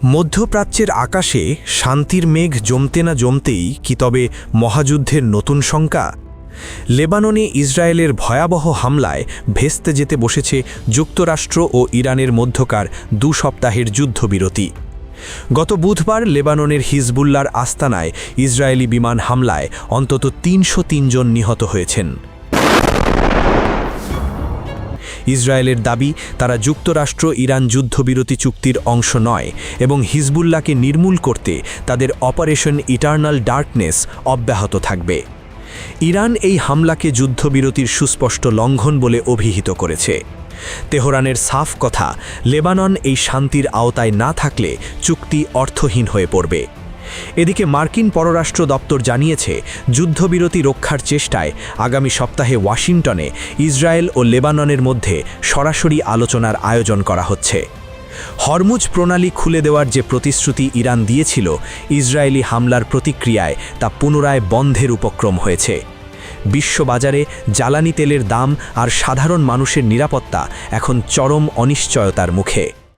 মধ্যপ্রাচ্যের আকাশে শান্তির মেঘ জমতে না জমতেই কি তবে মহাযুদ্ধের নতুন শঙ্কা? লেবাননে ইসরায়েলের ভয়াবহ হামলায় ভেস্তে যেতে বসেছে যুক্তরাষ্ট্র ও ইরানের মধ্যকার 2 সপ্তাহের যুদ্ধবিরতি। গত বুধবার লেবাননের হিজবুল্লার আস্তানায় ইসরায়েলি বিমান হামলায় অন্তত 303 জন নিহত হয়েছেন। ইসরায়েলের দাবি, তারা যুক্তরাষ্ট্র ইরান যুদ্ধবিরতি চুক্তির অংশ নয় এবং হিজবুল্লাহকে নির্মূল করতে তাদের অপারেশন ইটার্নাল ডার্কনেস অব্যাহত থাকবে। ইরান এই হামলাকে যুদ্ধবিরতির সুস্পষ্ট লঙ্ঘন বলে অভিহিত করেছে। তেহরানের সাফ কথা, লেবানন এই শান্তির আওতায় না থাকলে চুক্তি অর্থহীন হয়ে পড়বে। এদিকে মার্কিন পররাষ্ট্র দপ্তর জানিয়েছে, যুদ্ধবিরতি রক্ষার চেষ্টায় আগামী সপ্তাহে ওয়াশিংটনে ইসরায়েল ও লেবাননের মধ্যে সরাসরি আলোচনার আয়োজন করা হচ্ছে। হরমুজ প্রণালী খুলে দেওয়ার যে প্রতিশ্রুতি ইরান দিয়েছিল, ইসরায়েলি হামলার প্রতিক্রিয়ায় তা পুনরায় বন্ধের উপক্রম হয়েছে। বিশ্ববাজারে জ্বালানি তেলের দাম আর সাধারণ মানুষের নিরাপত্তা এখন চরম অনিশ্চয়তার মুখে।